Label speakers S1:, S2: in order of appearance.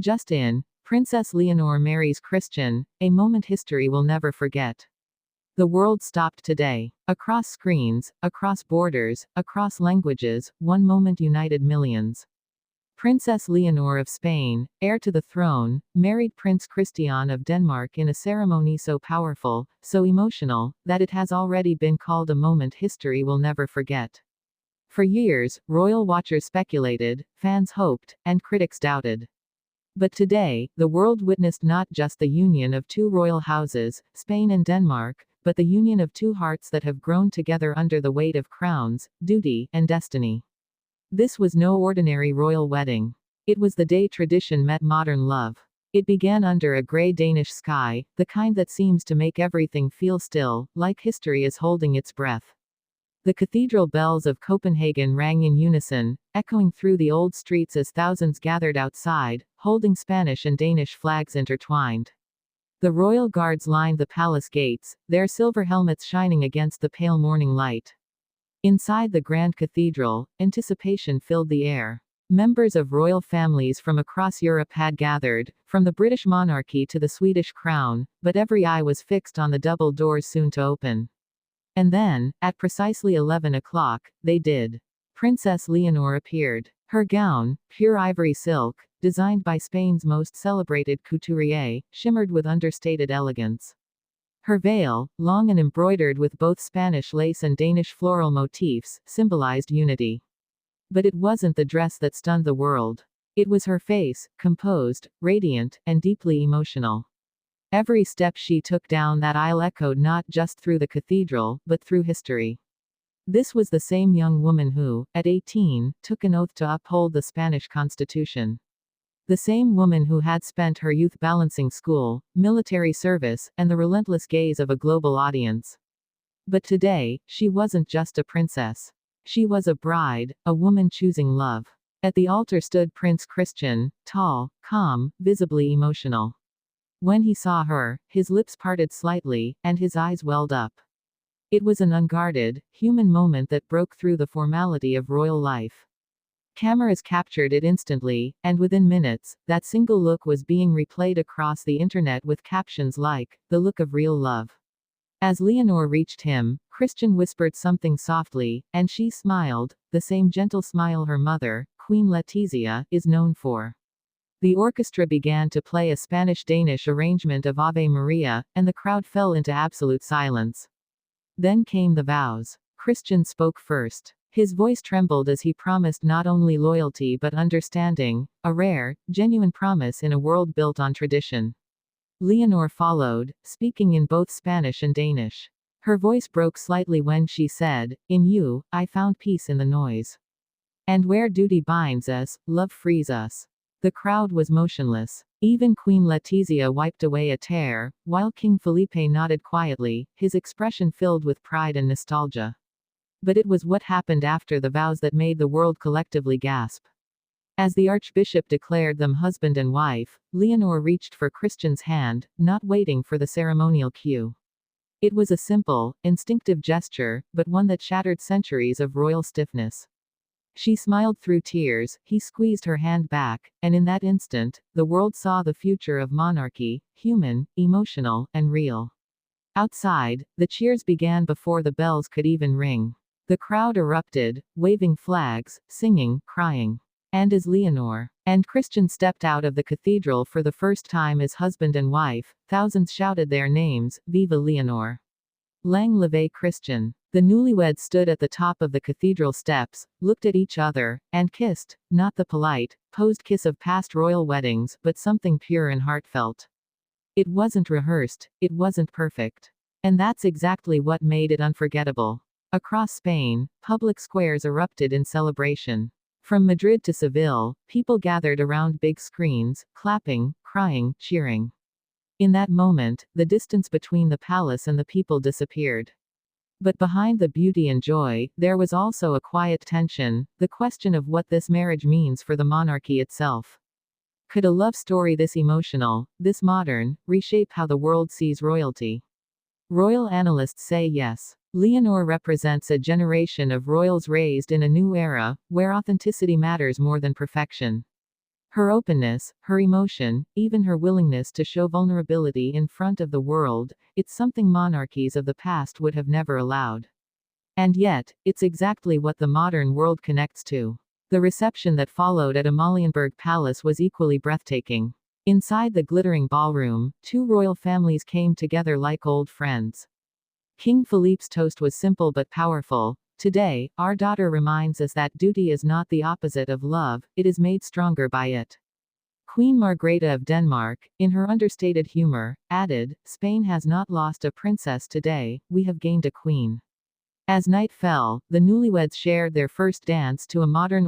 S1: Just in, Princess Leonor marries Christian, a moment history will never forget. The world stopped today. Across screens, across borders, across languages, one moment united millions. Princess Leonor of Spain, heir to the throne, married Prince Christian of Denmark in a ceremony so powerful, so emotional, that it has already been called a moment history will never forget. For years, royal watchers speculated, fans hoped, and critics doubted. But today, the world witnessed not just the union of two royal houses, Spain and Denmark, but the union of two hearts that have grown together under the weight of crowns, duty, and destiny. This was no ordinary royal wedding. It was the day tradition met modern love. It began under a grey Danish sky, the kind that seems to make everything feel still, like history is holding its breath. The cathedral bells of Copenhagen rang in unison, echoing through the old streets as thousands gathered outside, holding Spanish and Danish flags intertwined. The royal guards lined the palace gates, their silver helmets shining against the pale morning light. Inside the grand cathedral, anticipation filled the air. Members of royal families from across Europe had gathered, from the British monarchy to the Swedish crown, but every eye was fixed on the double doors soon to open. And then, at precisely 11 o'clock, they did. Princess Leonor appeared. Her gown, pure ivory silk, designed by Spain's most celebrated couturier, shimmered with understated elegance. Her veil, long and embroidered with both Spanish lace and Danish floral motifs, symbolized unity. But it wasn't the dress that stunned the world. It was her face, composed, radiant, and deeply emotional. Every step she took down that aisle echoed not just through the cathedral, but through history. This was the same young woman who, at 18, took an oath to uphold the Spanish Constitution. The same woman who had spent her youth balancing school, military service, and the relentless gaze of a global audience. But today, she wasn't just a princess. She was a bride, a woman choosing love. At the altar stood Prince Christian, tall, calm, visibly emotional. When he saw her, his lips parted slightly, and his eyes welled up. It was an unguarded, human moment that broke through the formality of royal life. Cameras captured it instantly, and within minutes, that single look was being replayed across the internet with captions like, "The look of real love." As Leonor reached him, Christian whispered something softly, and she smiled, the same gentle smile her mother, Queen Letizia, is known for. The orchestra began to play a Spanish-Danish arrangement of Ave Maria, and the crowd fell into absolute silence. Then came the vows. Christian spoke first. His voice trembled as he promised not only loyalty but understanding, a rare, genuine promise in a world built on tradition. Leonor followed, speaking in both Spanish and Danish. Her voice broke slightly when she said, "In you, I found peace in the noise. And where duty binds us, love frees us." The crowd was motionless. Even Queen Letizia wiped away a tear, while King Felipe nodded quietly, his expression filled with pride and nostalgia. But it was what happened after the vows that made the world collectively gasp. As the archbishop declared them husband and wife, Leonor reached for Christian's hand, not waiting for the ceremonial cue. It was a simple, instinctive gesture, but one that shattered centuries of royal stiffness. She smiled through tears, he squeezed her hand back, and in that instant, the world saw the future of monarchy, human, emotional, and real. Outside, the cheers began before the bells could even ring. The crowd erupted, waving flags, singing, crying. And as Leonor and Christian stepped out of the cathedral for the first time as husband and wife, thousands shouted their names, "Viva Leonor! Lang leve Christian!" The newlyweds stood at the top of the cathedral steps, looked at each other, and kissed, not the polite, posed kiss of past royal weddings, but something pure and heartfelt. It wasn't rehearsed, it wasn't perfect. And that's exactly what made it unforgettable. Across Spain, public squares erupted in celebration. From Madrid to Seville, people gathered around big screens, clapping, crying, cheering. In that moment, the distance between the palace and the people disappeared. But behind the beauty and joy, there was also a quiet tension, the question of what this marriage means for the monarchy itself. Could a love story this emotional, this modern, reshape how the world sees royalty? Royal analysts say yes. Leonor represents a generation of royals raised in a new era, where authenticity matters more than perfection. Her openness, her emotion, even her willingness to show vulnerability in front of the world, it's something monarchies of the past would have never allowed. And yet, it's exactly what the modern world connects to. The reception that followed at Amalienburg Palace was equally breathtaking. Inside the glittering ballroom, two royal families came together like old friends. King Philippe's toast was simple but powerful. Today, our daughter reminds us that duty is not the opposite of love, it is made stronger by it. Queen Margrethe of Denmark, in her understated humor, added, Spain has not lost a princess today, we have gained a queen. As night fell, the newlyweds shared their first dance to a modern